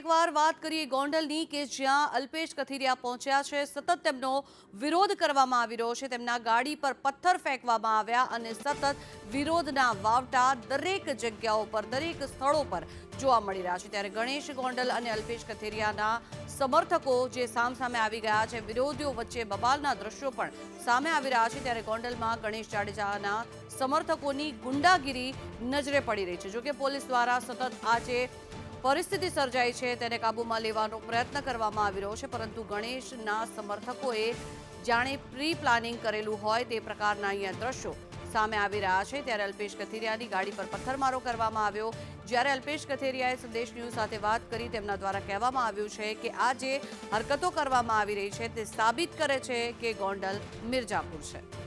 એકવાર વાત કરીએ ગોંડલની કે જ્યાં અલ્પેશ કથિરિયા પહોંચ્યા છે। સતત તેમનો વિરોધ કરવામાં આવી રહ્યો છે। તેમના ગાડી પર પથ્થર ફેંકવામાં આવ્યા અને સતત વિરોધના વાવટા દરેક જગ્યાઓ પર દરેક સ્થળો પર જોવા મળી રહ્યા છે। ત્યારે ગણેશ ગોંડલ અને અલ્પેશ કથિરિયાના સમર્થકો જે સામસામે આવી ગયા છે, વિરોધીઓ વચ્ચે બબાલના દ્રશ્યો પણ સામે આવી રહ્યા છે। ત્યારે ગોંડલમાં ગણેશ જાડેજાના સમર્થકોની ગુંડાગીરી નજરે પડી રહી છે। જોકે પોલીસ દ્વારા સતત આજે પરિસ્થિતિ સર્જાઈ છે તેને કાબૂમાં લેવાનો પ્રયત્ન કરવામાં આવી રહ્યો છે, પરંતુ ગણેશના સમર્થકોએ જાણે પ્રી પ્લાનિંગ કરેલું હોય તે પ્રકારના અહીંયા દ્રશ્યો સામે આવી રહ્યા છે। ત્યારે અલ્પેશ કથિરિયાની ગાડી પર પથ્થરમારો કરવામાં આવ્યો। જ્યારે અલ્પેશ કથિરિયાએ સંદેશ ન્યૂઝ સાથે વાત કરી, તેમના દ્વારા કહેવામાં આવ્યું છે કે આ જે હરકતો કરવામાં આવી રહી છે તે સાબિત કરે છે કે ગોંડલ મિર્જાપુર છે।